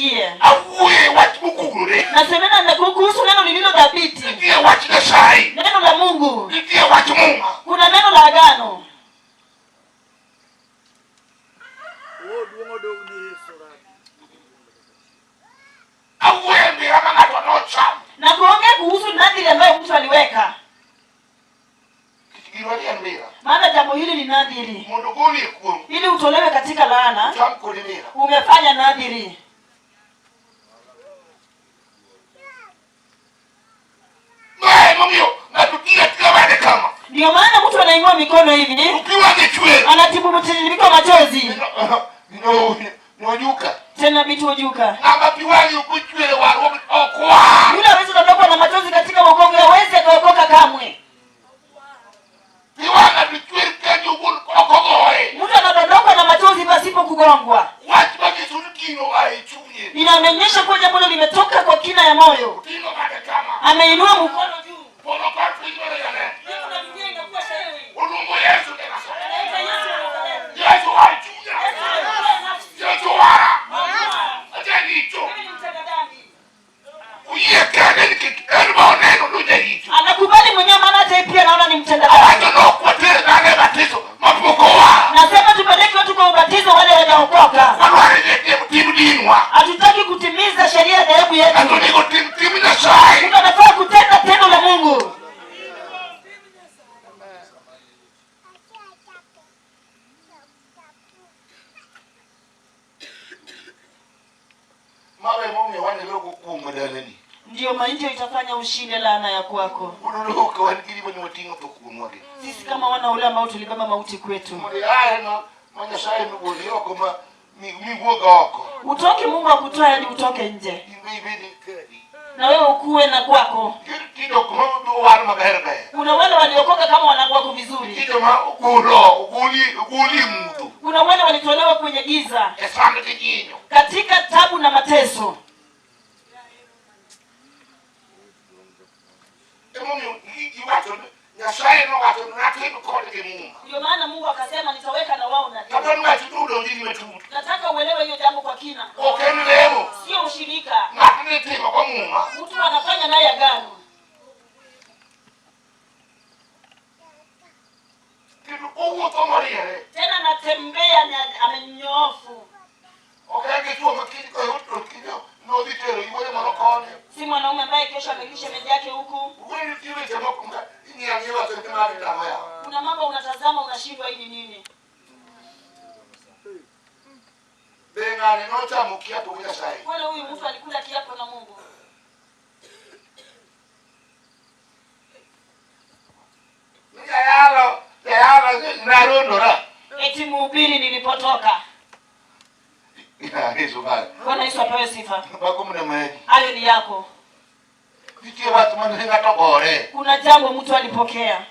usiingie. Awuye watu mukugure. Nasemena na kuhusu neno lililo dhabiti. Ndiye watu Nyasaye. Neno la Mungu. Ndiye watu Mungu. Kuna neno la agano. Awuye mbira mangato nocha. Na kuongea kuhusu nadhiri ambayo mtu aliweka. Kitigirwali mbira. Maana jambo hili ni nadhiri. Mondogoni ekuo. Ili utolewe katika laana. Tamkolimira. Umefanya nadhiri. Ndio maana mtu anainua mikono hivi. Anatibu mtiririko machozi. Nojuka. Tena bitu ojuka. Amba piwali ukuchwele waro okwa. Yule hawezi kudondoka na machozi katika mgongo, hawezi akaokoka kamwe. Piwala bichwele kaji okogoe. Mtu anadondoka na machozi pasipo kugongwa. Watu wakizurukino aichunye. Inaonyesha kwa jambo limetoka kwa kina ya moyo. Ameinua mkono juu. Anakubali mwenyewe, maana hata pia naona ni mtenda dhambi. Nasema tupeleke watu kwa ubatizo wale hawajaokoka. Hatutaki kutimiza sheria ya dhehebu yetu. Tunafaa kutenda tendo la Mungu. Ndio mainjio itafanya ushinde laana ya kwako. Sisi kama wana ule ambao tulibeba mauti kwetu. Utoke, Mungu akutoa hadi utoke nje. Na wewe ukue na kwako. Kuna wale waliokoka kama wanakuwa vizuri. Kuna wale walitolewa kwenye giza. Katika tabu na mateso. Ndio maana Mungu akasema nitaweka na wao na nataka uelewe hiyo jambo kwa kina. Sio ushirika. Mtu anafanya naye agano. Tena natembea na amenyoofu. Si mwanaume ambaye kesho amelisha meja yake huku. Kuna mambo unatazama unashindwa hii ni nini? Wala huyu mtu alikula kiapo na Mungu. Eti mhubiri nilipotoka. Bwana Yesu apewe sifa. Hayo ni yako. Kuna jambo mtu alipokea.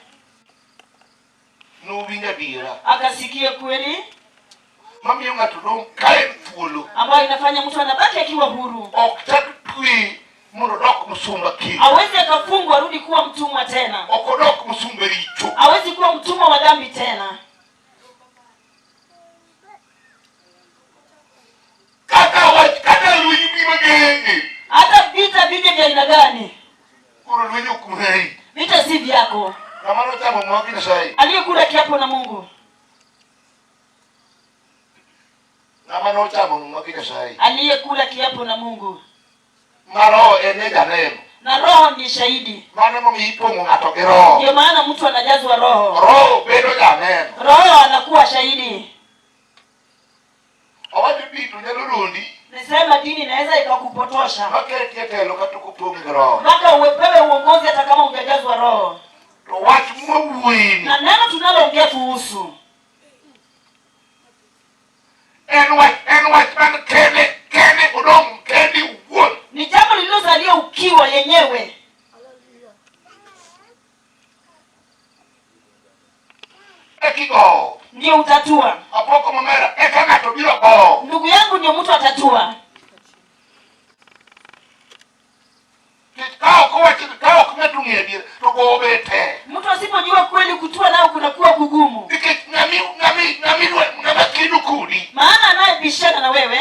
Akasikia kweli. Ambayo inafanya mtu anabaki akiwa huru. Hawezi akafungwa arudi kuwa mtumwa tena. Hawezi kuwa mtumwa wa dhambi tena. Hata vita vije vya aina gani? Vita si vyako. Aliyekula kiapo na Mungu. Aliyekula kiapo na Mungu. Na roho ni shahidi. Ndio maana mtu anajazwa roho. Roho anakuwa shahidi. Nisema dini inaweza ikakupotosha. Mpaka uwepewe uongozi hata kama hujajazwa roho. Na neno tunaloongea kuhusu. Ni jambo lililozalia ukiwa yenyewe. Ndio utatua. Ndugu yangu ndio mtu atatua. Mtu asipojua kweli kutua nao kunakuwa kugumu. Maana anayebishana na wewe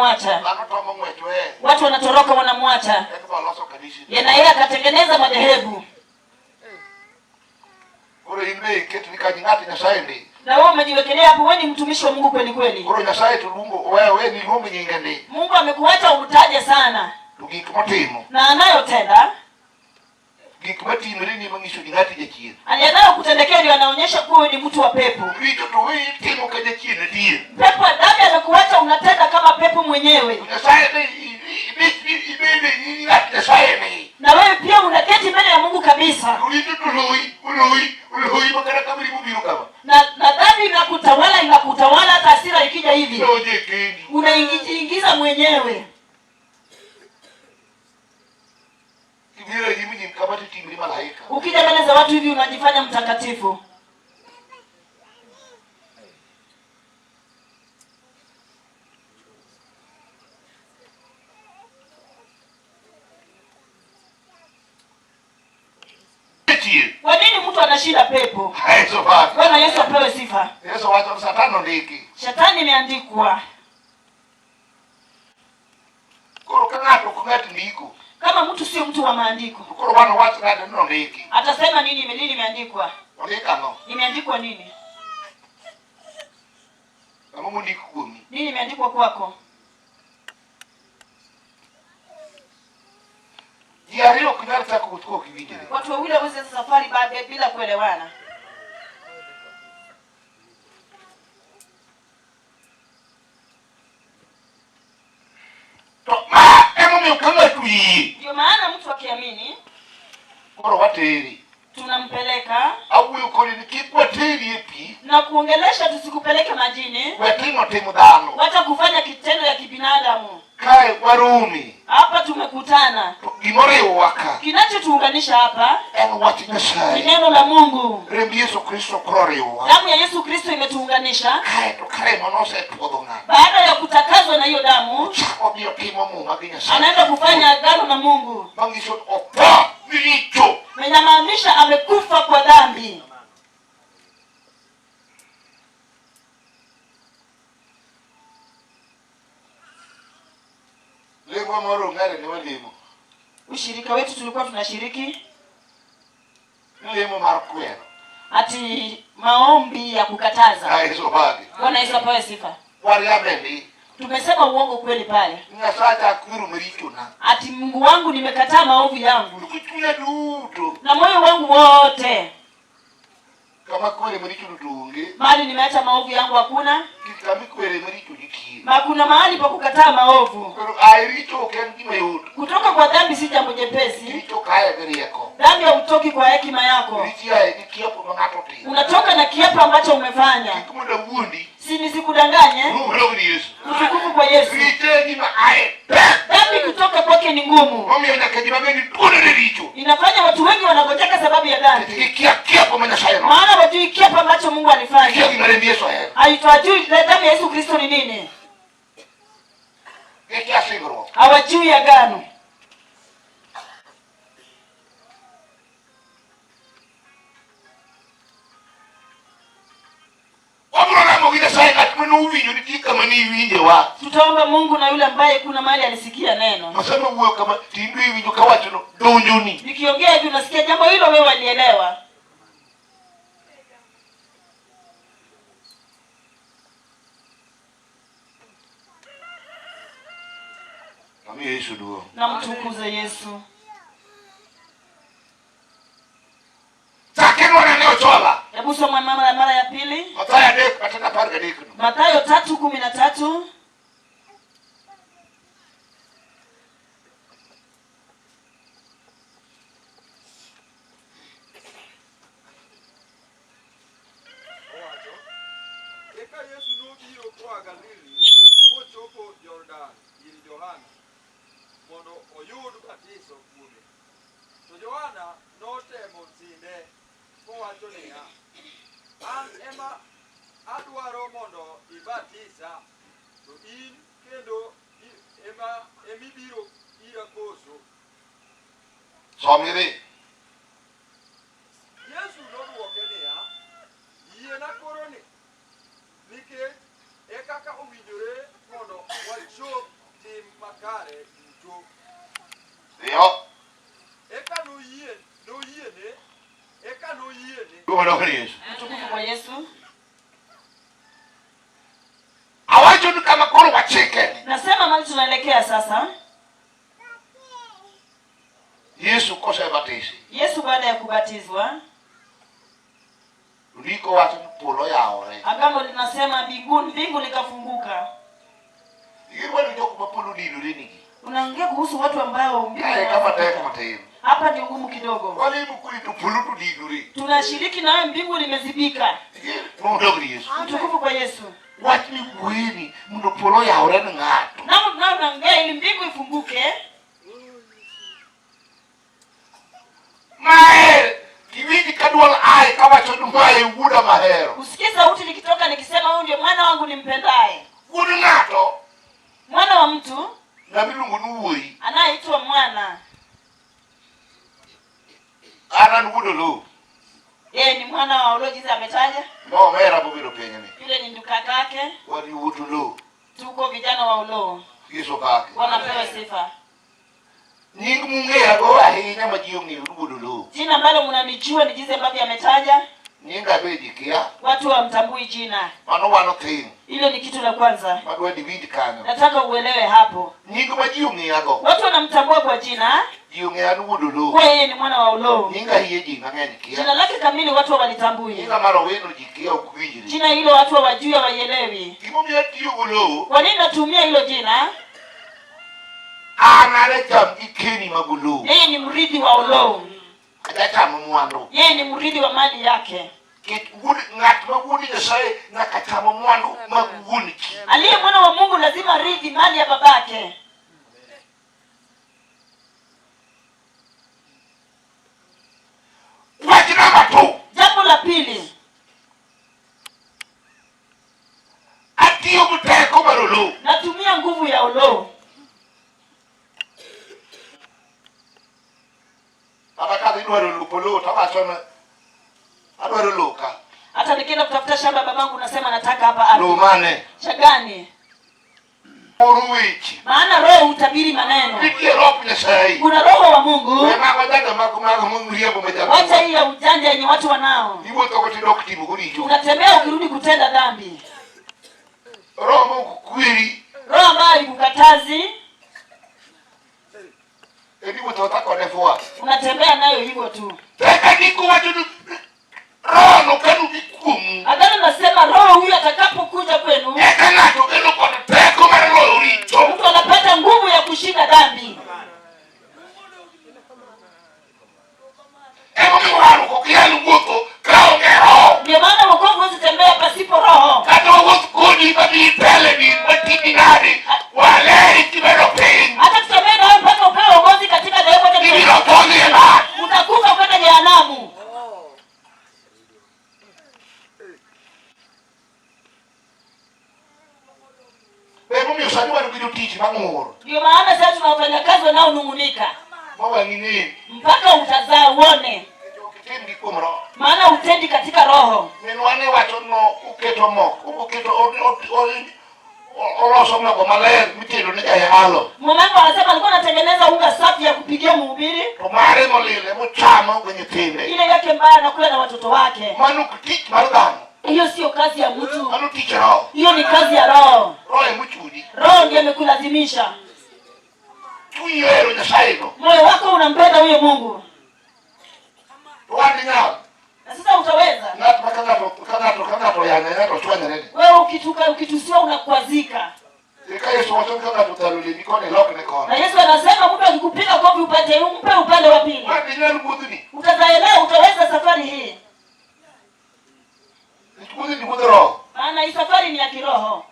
wanamwacha. Watu wanatoroka wanamwacha. Na yeye akatengeneza madhehebu. Na wewe umejiwekelea hapo, wewe ni mtumishi wa Mungu kweli kweli. Mungu amekuacha umtaje sana. Na anayotenda anayo kutendekea ndio anaonyesha kuwa ni mtu wa pepo. Pepo dhambi amekuacha unatenda kama pepo mwenyewe. Na wewe pia unaketi mbele ya Mungu kabisa. Na dhambi inakutawala hata hasira ikija hivi. Unaingiza mwenyewe. Ukija mbele za watu hivi unajifanya mtakatifu. Kwa nini mtu anashinda pepo? Bwana Yesu apewe sifa. Shetani imeandikwa. Kama mtu sio mtu wa maandiko, atasema nini imeandikwa? Imeandikwa nini? Nini imeandikwa kwako? Watu wawili waweze safari bila kuelewana. Ndio maana mtu akiamini tunampeleka na kuongelesha, tusikupeleke majini. Wacha kufanya kitendo ya kibinadamu. Hapa tumekutana. Kinachotuunganisha hapa ni neno la Mungu. Damu ya Yesu Kristo imetuunganisha. Baada ya kutakazwa na hiyo damu, anaenda kufanya agano na Mungu. Inamaanisha amekufa kwa dhambi. Ushirika wetu tulikuwa tunashiriki ati maombi ya kukataza. Bwana Yesu apewe sifa. Tumesema uongo kweli pale. Ati Mungu wangu nimekataa maovu yangu na moyo wangu wote. Mali nimeacha maovu yangu hakuna. Kuna mahali pa kukataa maovu. Kutoka kwa dhambi si jambo jepesi. Dhambi hautoki kwa hekima yako. Unatoka na kiapo ambacho umefanya. Si nisikudanganye. Utukufu kwa Yesu. Dhambi kutoka kwake ni ngumu. Inafanya watu wengi wanagojeka sababu ya dhambi. Maana wajui kiapo ambacho Mungu alifanya. Haitwajui damu ya Yesu Kristo ni nini. Hawajui agano. Tutaomba Mungu na yule ambaye kuna mahali alisikia neno. Nikiongea hivi unasikia jambo hilo wewe walielewa. Na mtukuze Yesu. Hebu soma mara ya pili. Mathayo 3:13. mondo oyud batiso kuome. To Johana notemo sinde kowacho niya, an ema adwaro mondo ibatisa, to in kendo emibiro ira koso? Somiri. Yesu nodwoke niya, yiena koro ni, nikech e kaka owinjore mondo wachop Yesu. Utukufu kwa Yesu. Awacho ni kama koro wachike. Nasema mali tunaelekea sasa. Yesu kosa batisi. Yesu baada ya kubatizwa, ndiko watu polo yaore. agano linasema mbingu likafunguka. Ikiwa ndio kwa polo nini? Unaongea kuhusu watu ambao kama tayari. Hapa ni ngumu kidogo. Wale mkuli tupolo tudiduri. Tunashiriki nawe mbingu limezibika. Mungu Yesu. Utukufu kwa Yesu. Watu ni kweli mndo polo yaore na ngatu. Na unaongea ili mbingu ifunguke. Mae kiwiji kadwal ai kama chodumaye uguda mahero. Usikie sauti nikitoka nikisema huyu ndio mwana wangu nimpendaye. Gudu ngato. Mwana wa mtu na milungu nuwoi anaitwa mwana. Ana ngudo lo. Yeye ni mwana wa ulo jinsi ametaja. No mera bobiro penyani. Yule ni nduka kake. Wali utu lo. Tuko vijana wa ulo. Yesu kake. Wanapewa sifa. Nyingi mungea go ahinya majiyo ni ngudo lo. Jina ambalo mnanijua ni jinsi ambavyo ametaja. Nyinga beji kia. Watu wamtambui jina. Wano thing. Hilo ni kitu la kwanza. Madwa dividi kana. Nataka uelewe hapo. Nyingi majiyo ni yago. Watu wanamtambua kwa jina. Jiyo ni ngudo lo. Kwa yeye ni mwana wa ulo. Nyinga hiye jina ngeni kia. Jina lake kamili watu walitambui. Nyinga maro wenu jikia ukubijiri. Jina hilo watu hawajui hawaielewi. Kimomia tiyo ulo. Kwa nini natumia hilo jina? Anale jam ikeni magulu. Yeye ni mrithi wa ulo. Kadata mwandu. Yeye ni mrithi wa mali yake. Ngat maguni Nyasaye na katama mwandu maguni. Aliye mwana wa Mungu lazima rithi mali ya babake. Wachi namba 2. Jambo la pili. Atiyo muteko marolo. Natumia nguvu ya ulo. Abakadhi nwaro lupolo tabasona. Adwaro loka. Hata nikienda kutafuta shamba babangu nasema nataka hapa ardhi. Lumane. Shagani. Oruichi. Maana roho utabiri maneno. Nikie roho Nyasaye. Kuna roho wa Mungu. Wema kwa daga magumaga Mungu riembo mejabu. Wacha hii ya ujanja yenye watu wanao. Nibo tokoti dokti muguricho. Unatembea ukirudi kutenda dhambi. Roho Mungu kwiri. Roho ambayo ikukatazi. Nibo totako nefua. Unatembea nayo hivyo tu. Teka niko watu roho no kanu bikumu. Agano nasema roho huyu atakapokuja kwenu. Eka nato kenu kwa teko marolo uricho. Mtu anapata nguvu ya kushinda dhambi. Emo mwaru kukialu goto kao ngero. Ndio maana wokovu huwezi tembea pasipo roho. Kato goto kuni babi pele ni matini nani. Wale ikibero pain. Hata tutembea nawe mpaka upewe uongozi katika dhehebu la Ibiro tozi eba. utakufa kwenda jehanamu. Emo miosani wanu bidu tichi mangoro. Ndio maana sasa tunafanya kazi wanaonungunika. Mawa nini? Mpaka utazaa uone. Kitendi kumro. Maana utendi katika roho. Menwane watu no uketo mok. Uketo oroso mnako maler mitendo ni kaya halo. Mumangu anasema alikuwa anatengeneza unga safi ya kupigia mhubiri. Tomare molile muchama kwenye tinde. Ile yake mbaya anakula na watoto wake. Manu kutich marudano. Hiyo sio kazi ya mtu. Manu tich roho. Hiyo ni kazi ya roho. Roho ya muchudi. Roho ndiye amekulazimisha. Tuyiwero Nyasaye no. Moyo wako unampenda huyo Mungu. Wani ngao. Na sasa utaweza. Ngatu kanato ya ngato chwanya nene. Wewe ukitusiwa unakwazika. Ika Yesu wacho kanato taluli nikone loke Na nekone. Yesu anasema mtu akikupiga kofi umpe upande wa pili. Wani nyalu buduni. Utazaelewa utaweza safari hii. Buduni ni budro. Maana hii safari ni ya kiroho.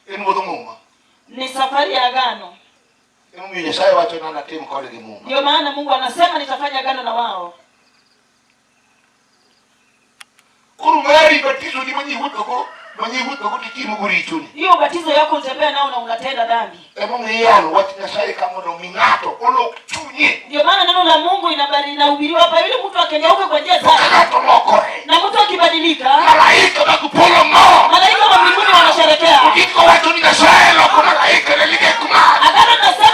En budumuma. Ni safari ya agano. Emu Nyasaye wacho nana timu kole gi Mungu. Ndio maana Mungu anasema nitafanya agano na wao. Kurumari batizo ni manyi huto kutikimu gurichuni. Hiyo ubatizo yako utembea nao na unatenda dhambi. Emu ngiyano wacho Nyasaye kama no minato olo chunye. Ndio maana neno la Mungu inahubiriwa hapa ili mtu akengeuke kwa njia zake. Kanato lokore. Na mtu akibadilika, Malaika bakupolo mo. malaika wa mbinguni wanasherehekea. Ukiko wacho ni Nyasaye loko malaika nelige kuma. Agano nasema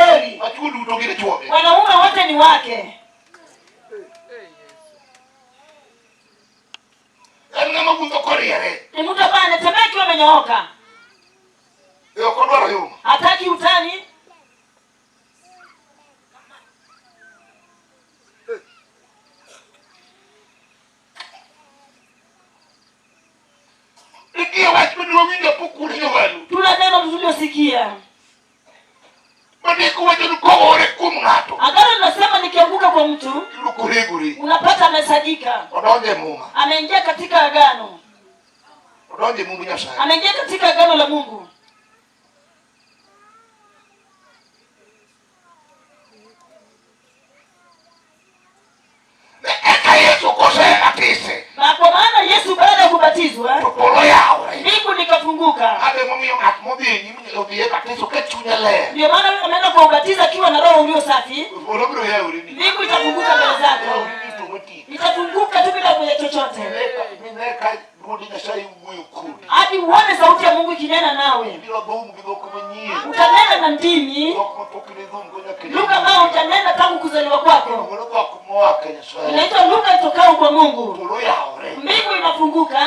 hawaelewi. Wanaume wote ni wake. Ni mtu ambaye anatembea akiwa amenyooka. Hataki utani. Tuna neno tuliosikia. Agano linasema nikianguka kwa mtu unapata amesajika. Ameingia katika agano. Ameingia katika agano la Mungu. Na kwa maana Yesu baada ya kubatizwa mbingu likafunguka. Ndio maana ameenda kuubatiza akiwa na roho ulio safi. Mbingu itafunguka mbele zako. Itafunguka tu bila kufanya chochote. Hadi uone sauti ya Mungu ikinena nawe. Utanena na ndimi lugha ambayo utanena tangu kuzaliwa kwako. Inaitwa lugha itokao kwa Mungu. Mbingu inafunguka.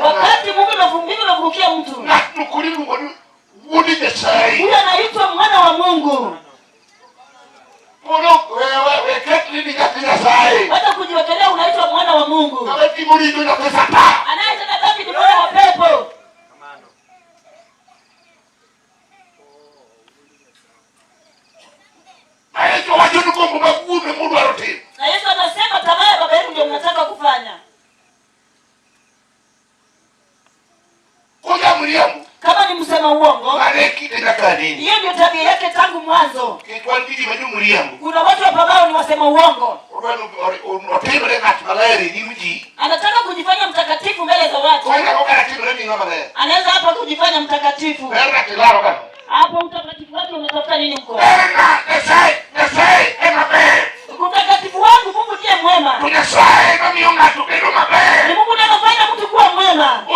Wakati Mungu inafungukia mtu, huyo anaitwa mwana wa Mungu. Hata kujiwekelea unaitwa mwana wa Mungu. Anayetenda dhambi ni mwana wa pepo. Na Yesu anasema tamaa ya baba yenu ndio mnataka kufanya. Kama ni msema uongo, hiyo ndio tabia yake tangu mwanzo. Kuna watu ambao ni wasema uongo. Anataka kujifanya mtakatifu mbele za watu. Anaweza hapa kujifanya mtakatifu. Hapo utakatifu wake unatafuta nini mko? Utakatifu wangu Mungu ndiye mwema. Ni Mungu ndiye anafanya mtu kuwa mwema.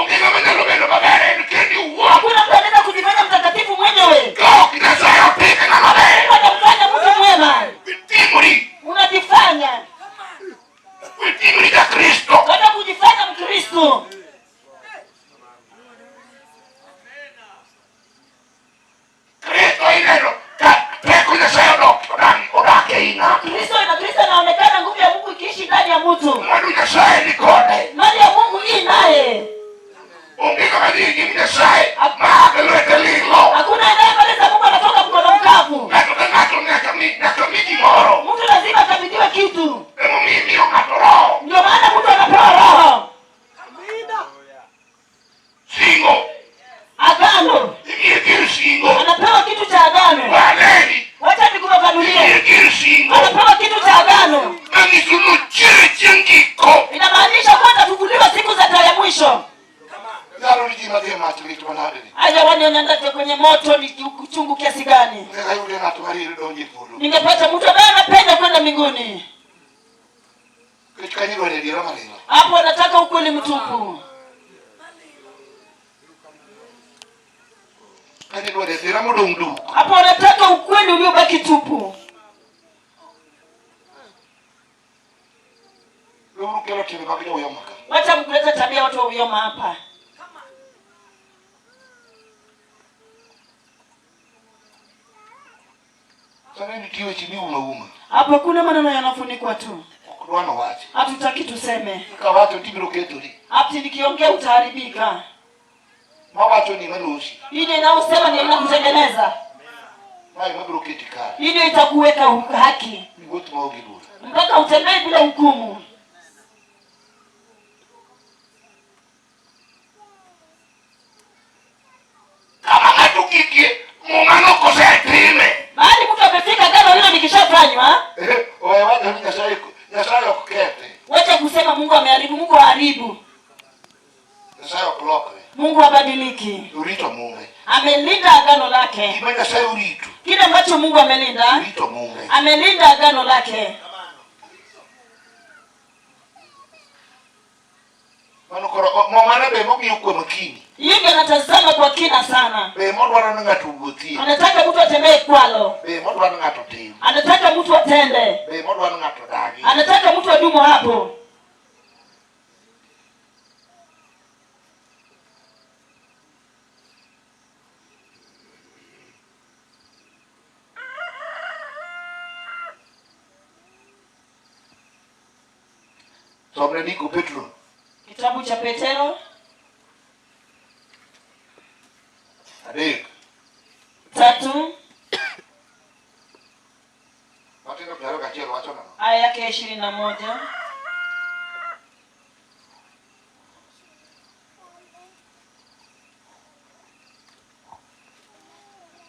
Hakuna mtu anaweza kujifanya mtakatifu mwenyewe. Unamfanya mtu mwema. Unajifanya. Hata kujifanya Mkristo. Kristo anaonekana nguvu ya Mungu ikiishi ndani ya mtu. Mali ya Mungu hii naye. Hakuna anayemaliza Mungu anatoka mkono mkavu. Mtu lazima akabidhiwe kitu. Ndio maana mtu anapewa roho. Agano. Anapewa kitu cha agano. Wacha nikufafanulie. Anapewa kitu cha agano. Inamaanisha kwamba atafunguliwa siku za ya mwisho. Aja wanionyandake kwenye moto ni kuchungu kiasi gani. Ningepata mtu ambaye anapenda kwenda mbinguni. Hapo anataka ukweli mtupu. Hapo anataka ukweli uliobaki tupu. Wacha mkuleta tabia watu wa uyoma hapa. Hapo kuna maneno yanafunikwa tu. Hatutaki tuseme. Hati nikiongea utaharibika. Hii inaosema ni inakutengeneza. Hii ndio itakuweka haki. Mpaka utembee bila hukumu. Mahali mtu amefika gano hilo likishafanywa. Wacha kusema Mungu ameharibu. Mungu haribu. Mungu habadiliki. Amelinda agano lake. Kile ambacho Mungu amelinda. Amelinda agano lake. Mano koro mama be mogi yuko makini. Yeye anatazama kwa kina sana. Be modwaro na ng'ato wuothi. Anataka mtu atembee kwalo. Be modwaro na ng'ato tim. Anataka mtu atende. Be modwaro na ng'ato dagi. Anataka mtu adumu hapo. Somne niko Petro. Kitabu cha Petero 3. Matendo 21 wacho nano. Aya yake 21.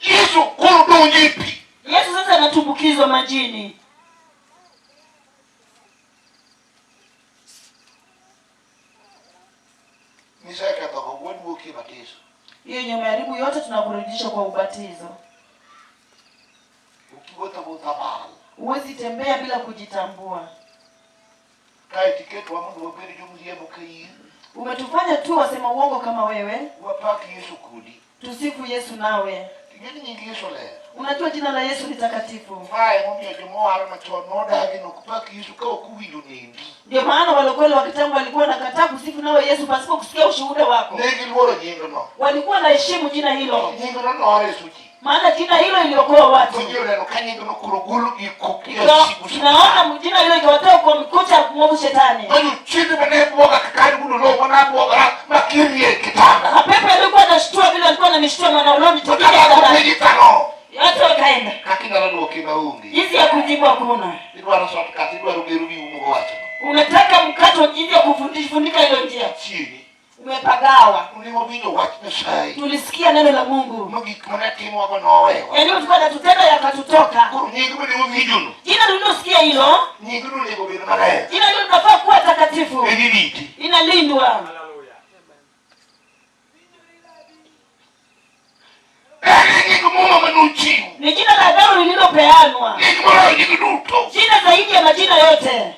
Yesu kuro njipi. Yesu sasa anatumbukizwa majini. Nisaka kwa kuwedu kibatizo. Hiyo nyamaribu yote tunakurudisha kwa ubatizo. Ukigota botabal. Huwezi tembea bila kujitambua. Kai tiketi wa Mungu wabiri jumlie mukai. Umetufanya tu wasema uongo kama wewe. Wapaki Yesu kudi. Tusifu Yesu nawe. Tigeni nyingi Yesu le. Unajua jina la Yesu ni takatifu. Mai mumio jomo harama chonoda hagino kupaki Yesu kwa kuwindu nindi. Ndio maana walokole wa kitambo walikuwa nakataa kusifu nawe Yesu pasipo kusikia ushuhuda wako. Negi lworo jingo no. Walikuwa na heshimu jina hilo. Jingo no no Yesu ji. Maana jina hilo iliokoa watu. Ndio neno kanyingo no kurugulu ikukia siku. Tunaona jina hilo ikawatoa kwa mikucha kumwovu shetani. Mayu chini bane boga kakari budo lo wana boga makirie kitanda. Mapepo yalikuwa yanashtua vile walikuwa wananishtua mwana uloni tokea tano. Yote wakaenda. Kakina lalo kina ungi. Hizi ya kujibu hakuna. Ndio short cut ndio rubi umo wacho. Unataka mkato jinsi ya kufundika hilo njia. Chini. Umepagawa. Ulimo binyo wacho na sai. Tulisikia neno la Mungu. Mugi kuna timu wako na wewe. Yaani tulikuwa tunatenda yakatutoka. Kuru nyingi bado vijuno. Jina tulilosikia hilo. Nyingi ndio liko bila mara. Jina hilo linafaa kuwa takatifu. Ediliti. Inalindwa. Haleluya. Ni jina la agano lililopeanwa. Jina zaidi ya majina yote. Haleluya.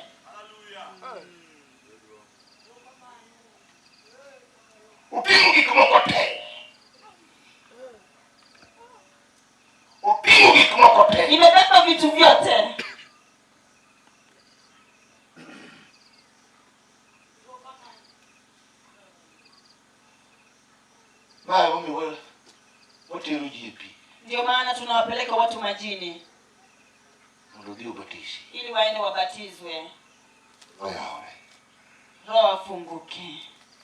Upingu kikumokote. Upingu kikumokote. Imebeba vitu vyote. Baya mimi wewe. Wote rujipi. Ndio maana tunawapeleka watu majini. Ndio ubatishi. Ili waende wabatizwe. Wayawe. Roho afunguke.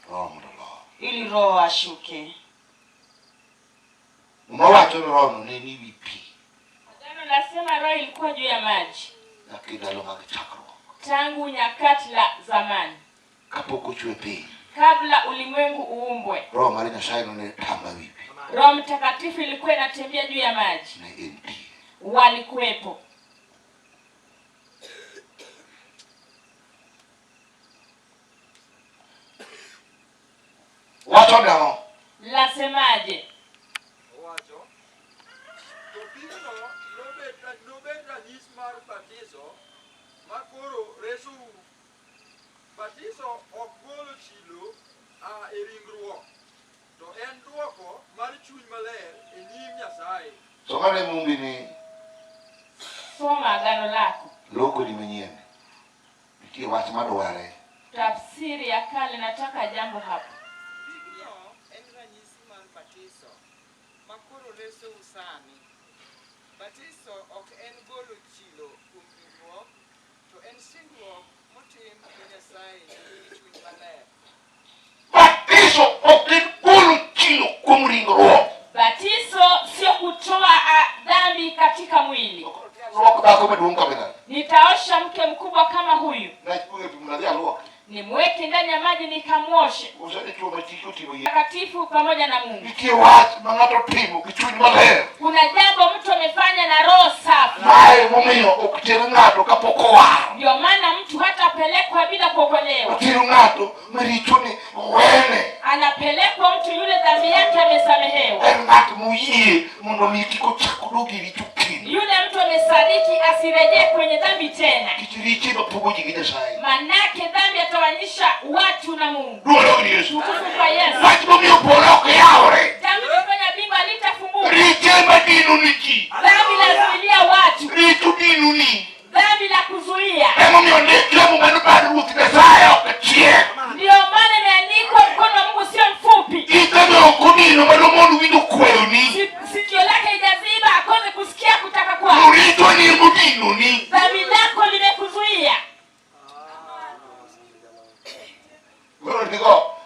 Roho mdogo. Ili roho ashuke. Mwawacho roho ni vipi? Agano nasema roho ilikuwa juu ya maji. Na kidalo ngachakro. Tangu nyakati la zamani. Kapo kuchwepe. Kabla ulimwengu uumbwe. Roho marina shaino ni tamba vipi? Roho Mtakatifu ilikuwa inatembea juu ya maji. Na enti. Walikuwepo. Wacho nao. Lasemaje? Wacho. To pigno nobet ranyisi mar batizo makoro reso. Batizo ok golo chilo e ringruok. To en duoko mar chuny maler e nyim Nyasaye. Songane mumbi ni Soma agano lako. loko ni mwenyewe. Nitie wach madware. Tafsiri ya kale nataka jambo hapo. Pigno en ranyisi mar batiso makoro reso usani. Batiso ok en golo chilo kuom ringruok, to en singruok motim gi Nyasaye gi chuny maler. Batizo ok golo chilo kuom ringruok. Batizo sio kutoa dhambi katika mwili. Roho bako maduong' kabisa. Nitaosha mke mkubwa kama huyu. Na chipunge tumnalia roho. Nimweke ndani ya maji nikamwoshe. Usadi choma chicho tibo ye. Takatifu pamoja na Mungu. Nitie wach mangato timo gi chuny maler. Kuna jambo mtu amefanya na roho safi. Mae momiyo ok ter ng'ato kapok owar. Ndio maana mtu hatapelekwa bila kuokolewa. Oter ng'ato maricho ni wene. Anapelekwa mtu yule dhambi yake amesamehewa. En ng'at moyie mondo mi kik ochak oduogi richo kendo. Yule mtu amesadiki asirejee kwenye dhambi tena. Kichiriche mapogo jingine sai. Manake dhambi atawanyisha watu na Mungu. Duolo ni Yesu. Tukufu kwa Yesu. Watu mimi uporo ke yaore. Dhambi kufanya bingu alitafunguka. Riche madinu niki. Dhambi la kuzuia watu. Ritu dinu ni. Dhambi la kuzuia. Emo mionde kemu manubadu ukitesaya okachie. Ndio maana imeandikwa mkono wa Mungu sio mfupi. Itame okumino madomono windu kweuni. Sikio lake ijaziba akose kusikia kutaka kwako. Urito ni mudinu ni. Dhambi lako limekuzuia.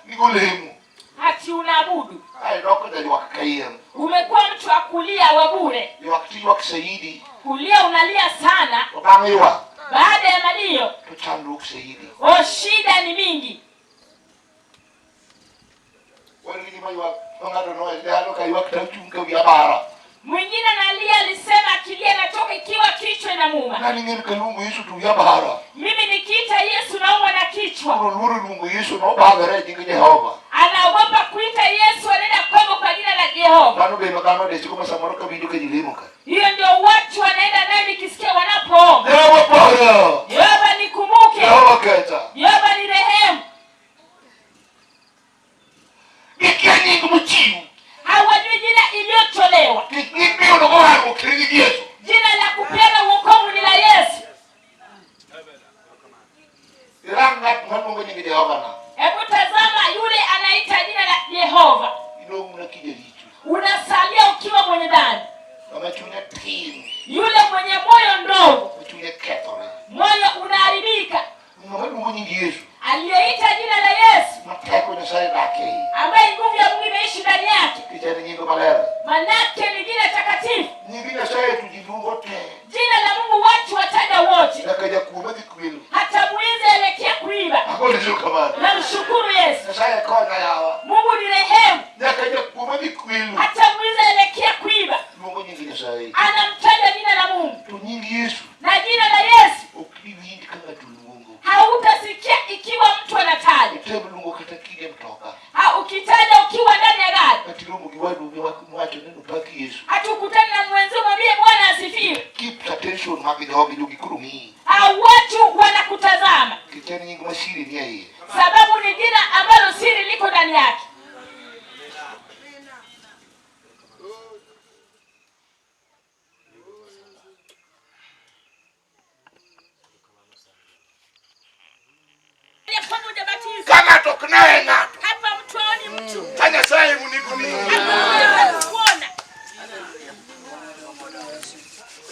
Niko lemu. Hati unaabudu. Hai roko dali wakakayem. Umekuwa mtu wa kulia wa bure. Ni wakati wakisayidi. Kulia unalia sana. Wabangiwa. Baada ya malio. Tuchandu kusayidi. Shida ni mingi. Wali maiwa ngado no ndalo kai wakitachunga vya bara. Mwingine analia alisema akilia natoka ikiwa kichwa inamuuma. Nani ngeni kalungu Yesu tu vya bara. Mimi nikiita Yesu naumwa na kichwa. Luru lungu Yesu no bagara jinga Jehova. Anaogopa kuita Yesu anaenda kwa jina la Jehova. Bano be magano de chukuma samaro kabidi kujilimuka. Hiyo ndio watu wanaenda nayo nikisikia wanapoomba. Jehova Bwana. Jehova nikumbuke. Jehova keta. Jehova ni rehemu. Ikiani kumuchiu. Hawajui jina iliyotolewa. Ndio ndo kwa ukiridi Yesu. Jina la kupeana wokovu ni la Yesu. Ranga tunango nyingi Jehova na. Hebu tazama yule anaita jina la Jehova. Ino mnakija licho. Unasalia ukiwa mwenye dhambi. Kama chunya tim. Yule mwenye moyo ndogo. Chunya ketore. Moyo unaharibika. Mungu nyingi Yesu. Aliyeita jina la Yesu. Mateko na sai lake. Ambaye nguvu ya Mungu imeishi ndani yake. Kichani nyingi malera. Manake ni jina takatifu. Nyingi na sai tujidungo te. Jina la Mungu watu wataja wote. Nakaja kuumaki kwenu. Hata mwizi elekea kuiba. Hakuna sio kamani. Namshukuru Yesu. Sai kona yawa. Mungu ni rehemu. Nakaja kuumaki kwenu. Hata mwizi elekea kuiba. Mungu nyingi na sai. Anamtaja jina la Mungu. Tu nyingi Yesu. Na jina la Yesu. Ukibidi kama tulungu. Hautasikia ikiwa mtu anataja. Tebu lungu katakija mtoka. Ukitaja ukiwa ndani ya gari. Atilumu kiwadu mwacho neno paki Yesu. Hatukutani na mwenzio mwambie Bwana asifiwe. Keep attention maki Jehova yugi kurumi. Watu wanakutazama. Kichani nyingi mashiri ni yeye. Sababu ni jina ambalo siri liko ndani yake. Kama toknae ngato. Hapa mtu aoni mtu. Tanya sai muniguni. Hapa kuona.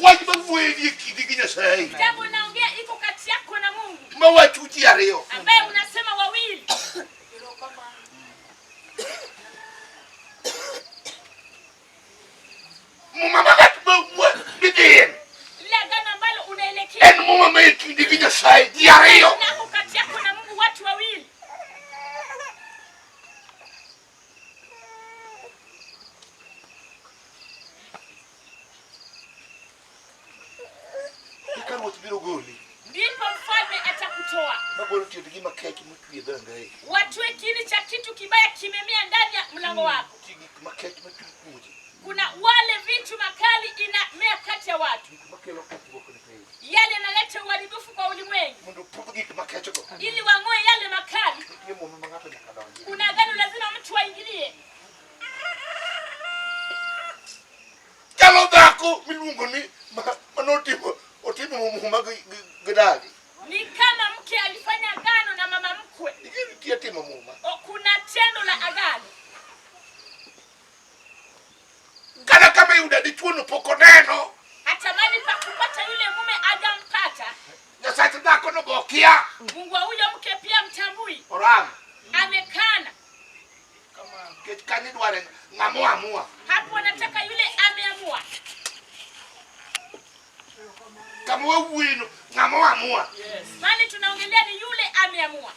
Wajibu mwenye kidiginya sai. Jambo naongea iko kati yako na Mungu. Mawachuji ya leo. Ambaye unasema wawili. Mumama mwa bidien. Ile agano ambalo unaelekea. En mumama kidiginya sai ya leo. Nako kati yako na Mungu watu wawili. Kama utibiro goli. Ndipo mfalme atakutoa. Mabolo kidigima makeki mtu ya danga hii. Watu kile cha kitu kibaya kimemea ndani ya mlango wako. Makeki mtu kuji. Kuna wale vitu makali inamea kati ya watu. Makelo kati boko ni kai. Yale yanaleta uharibifu kwa ulimwengu. Mundu pupugi makeki go. Ili wangoe yale makali. Ndiye mumama ngato nyakadonje. Kuna agano lazima mtu aingilie. Kalo dako milungo ni manotimo otimo mumama gidali. Ni kama mke alifanya agano na mama mkwe. Ndiye timo mumama. Kuna tendo la agano. Kana kama yuda dichuno poko neno. Hata mali pa kupata yule mume ajampata. Na sasa dako no bokia. Mungu wa huyo mke pia mtambui. Orama. Amekana. Kama kani dware ngamua. Hapo anataka yule ameamua. Kama wewe wino ngamua. Yes. Mali tunaongelea ni yule ameamua.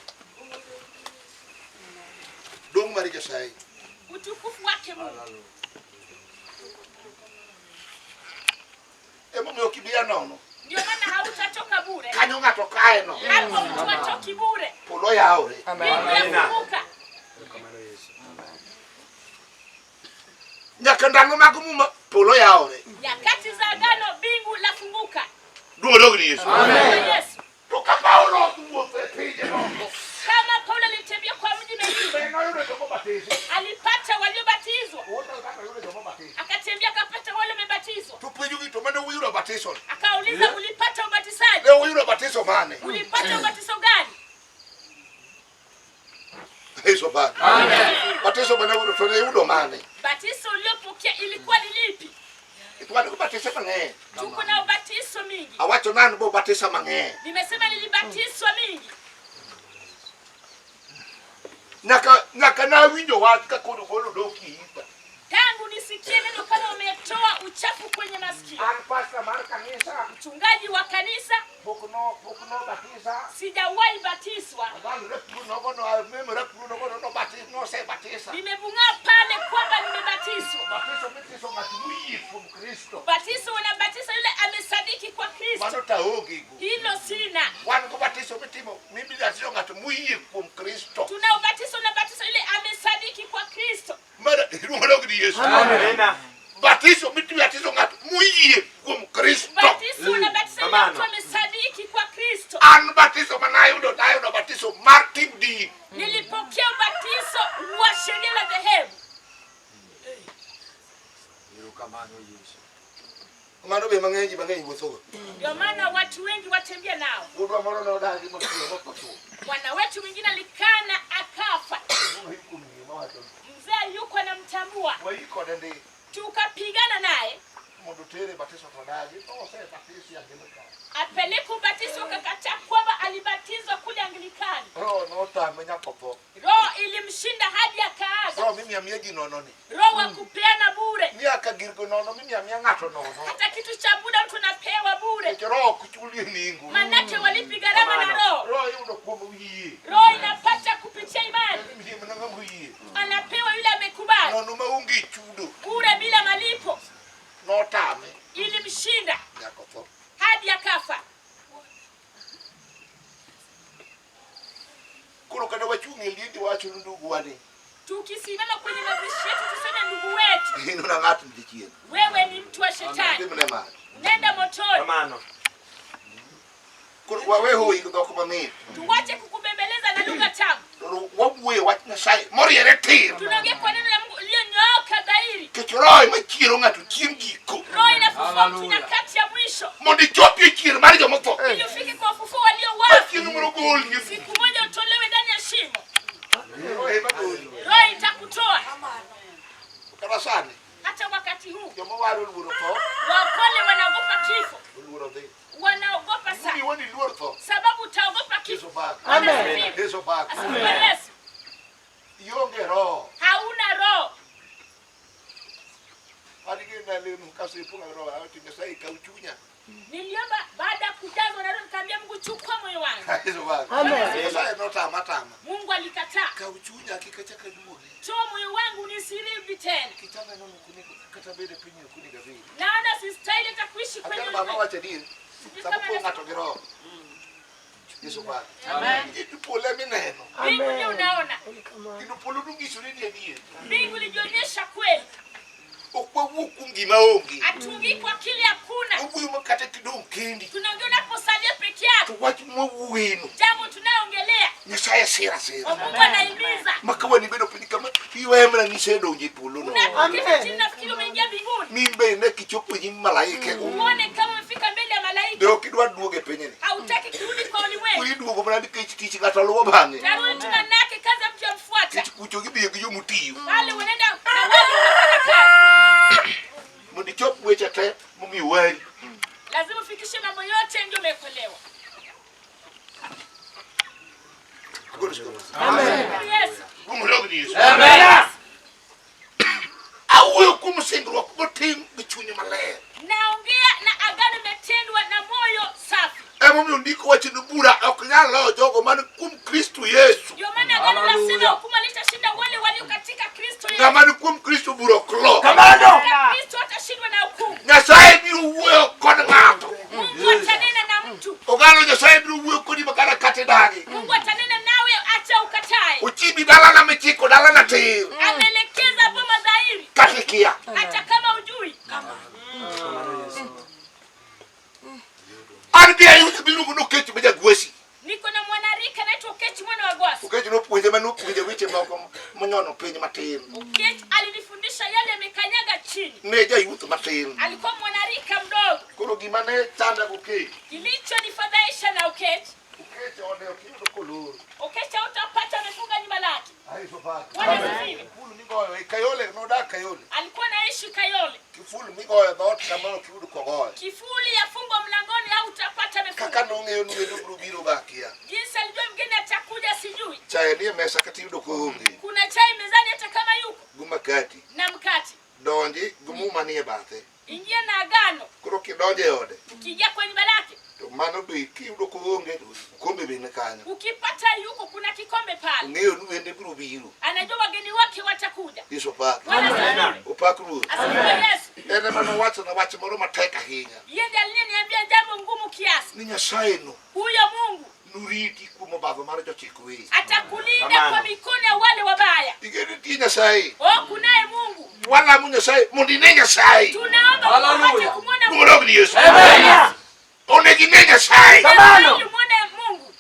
Dongo marija sai. Utukufu wake Mungu. Emo mekibia nono. Ndio maana hautatoka bure. Kanyo ngato kae no. Hapo mtu atoki bure. Polo ya aure. Amen. Nyakandano magumuma polo ya aure. Nyakati za agano bingu la Duogo ni Yesu. Amen. Yesu. Toka Paulo tuweze pije Mungu. Kama Paulo alitembea kwa mji mwingine, alipata waliobatizwa. Akatembea akapata wale wamebatizwa. Tupijugi tumene uyura baptism. Akauliza ulipata ubatizaji? Leo uyura baptism mane. Ulipata ubatizo gani? Yesu baba. Amen. Baptism bana uyura mane. Batizo uliopokea ilikuwa ni lipi? Itwani kubatisa mange. Tuko na ubatizo mingi. Awacho nani bo batisa mange. Nimesema nilibatizwa mingi. Naka na winyo watka kono kono doki. Tangu nisikie neno kama umetoa uchafu kwenye masikio. Anpasa mara kanisa. Mchungaji wa kanisa. Bokuno batisa. Sijawahi batizwa. Nimebunga pale kwamba nimebatizwa. Batizo unabatiza yule amesadiki kwa Kristo. Hilo sina. Tuna ubatizo unabatiza yule amesadiki kwa Kristo. Amen. Batizo miti batizo ngatu muiye kwa Kristo. Batizo unabatiza yule mtu amesadiki kwa Kristo. An batizo manayo ndo batizo Martin D. Nilipokea ubatizo wa sheria la dhehebu. Mano be mangenyi botho. Ndio maana watu wengi watembea nao. Bwana wetu mwingine alikana akafa. Mzee yuko anamtambua. Tukapigana naye. Apeleke ubatizo ukakataa kwamba alibatizwa kule Anglikani. Roho ilimshinda hadi akaaga. Roho wa kupeana bure. Hata kitu cha muda mtu anapewa bure. Manake walipi gharama na roho. Roho inapata kupitia imani. Anapewa yule amekubali. Bure bila malipo. Ilimshinda hadi akafa. Tukisimama kwenye mazishi yetu tuseme ndugu wetu. Wewe ni mtu wa shetani. Nenda motoni. Tuwache kukubembeleza na lugha tamu. Tunaongea kwa neno la Mungu iliyonyooka dhahiri. Roho inafufua mtu nyakati ya mwisho. Ili ufike kwa ufufuo walio wafu. Siku moja utolewe ndani ya shimo. Roho itakutoa. Hata wakati huu wakole wanaogopa kifo. Wanaogopa sana. Sababu utaogopa kifo. Amen. Hauna roho. Niliomba baada ya kujazwa na roho nikamwambia Mungu chukua moyo wangu. Amen. Mungu alikataa. Toa moyo wangu nisirudi tena. Naona sistahili hata kuishi kwenye ulimwengu. Amen. Mbingu ndio unaona. Mbingu lijionyesha kweli. Atungi kwa kile hakuna. Tunaongea unaposalia peke yako. Jambo tunaongelea. Mungu anahimiza. Unapokea chini nafikiri umeingia mbinguni. Uone kama umefika mbele ya malaika. Hautaki kurudi kwa ulimwengu. Tarudi tumanake kazi mtu amfuata. Wale unaenda na wale unafanya kazi. Lazima ufikishe mambo yote ndio umekolewa. Amen. Yes. Amen. Naongea na agano imetendwa na moyo safi. Ndio maana agano linasema hukumu litashinda wale walio katika Kristo Yesu. Kristo atashindwa na hukumu. Mungu atanena na mtu. Mungu atanena nawe acha ukatae. Amelekeza boma dhahiri. Hata kama hujui. Arbi ayuth bilugu no Okech beja gwesi. Niko na mwanarika anaitwa Okech mwana wa Gwasi. Okech no puonje manu puonje weche moko monyono piny matin. Okech alinifundisha yale yamekanyaga chini. Ne jayuth matin. Alikuwa mwanarika mdogo. Koro gima ne chanda Okech. Kilichonifadhaisha na Okech. Okech one okiyudo kolor. Okech hautapata amefunga nyumba lake. Amen. Kifulu migoyo e Kayole nodak Kayole. Alikuwa anaishi Kayole. Kifulu migoyo dhot kamano kiyudo kogoyo. Kifuli yafungwa mlangoni hautapata amefunga. Kaka nong'eyo ni wendo biro biro bakia. Jinsi alijua mgeni atakuja sijui. Chae ni mesa kati yudo koonge. Kuna chai mezani hata kama yuko. Gumakati. Na mkati. Donji gumuma ni bathe. Ingia na agano. Koro kidonje ode. Ukija kwa nyumba lake. To mano be kiyudo koonge kombe bine kanyo. Ukipata yuko kuna kikombe pale. Ng'eyo ni wende biro biro. Anajua wageni wake watakuja. Yesu pak. Amen. Opak Ruoth. Asifiwe Yesu. Ene mano wacho na wach moro matek ahinya. Yeye aliniambia jambo ngumu kiasi. Ni Nyasaye no. Huyo Mungu Nuriti kuom obadho mar jochik winy. atakulinda kwa mikono ya wale wabaya. Igeno ti Nyasaye. Oh, kunaye Mungu. Walamo Nyasaye mondo ine Nyasaye. Tunaomba upate kumwona Mungu. Kumwona Yesu. Amen. Onego ine Nyasaye. Tamano. Muone Mungu.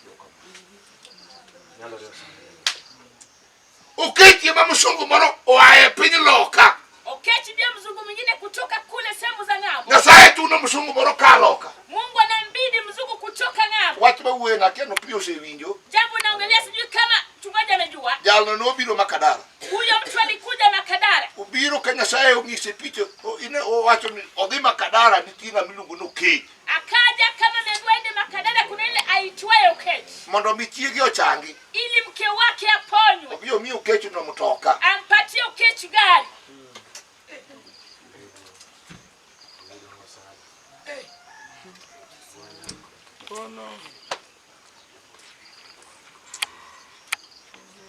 Okech ema msungu moro oaye piny loka. Okech ndiye mzungu mwingine kutoka kule sehemu za ng'ambo. Nyasaye tuno msungu moro ka loka. Mungu anambidi mzungu kutoka ng'ambo. Wach mawuoyo na keno pio osewinjo. Jambo naongelea sijui kama tungoja amejua. Jalno nobiro Makadara. Huyo mtu alikuja Makadara. Obiro ka Nyasaye ong'ise picha ine owacho ni odhi Makadara nitie ng'ama iluongo ni Okech. Akaja kama amegwende Makadara kuna ile aitwaye Okech. Mondo mi chiege ochangi. Ili mke wake aponywe. Obiro mi Okech no mtoka. Ampatie Okech gari.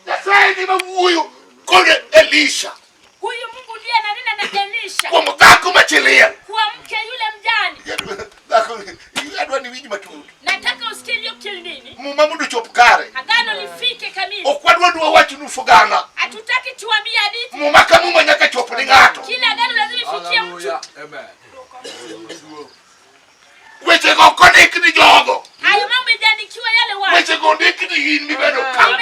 Nyasaye ni mawuoyo kod Elisha. Huyu Mungu ndiye ananena na Elisha. Kuom dhako machilia. Kwa mke yule mjane. Dhako adwa ni winj matut. Nataka usikie hiyo kilindini. Muma mondo chop kare. Agano lifike kamili. Okwadwa dwa wacho nusu gana. Hatutaki tuambie hadithi. Muma ka muma nyaka chop ni ng'ato. Kila agano lazima ifikie mtu. Amen. Weche go kondik ni jogo. Hayo mambo ijaandikiwa yale watu. Weche go ndik ni in mibedo ka.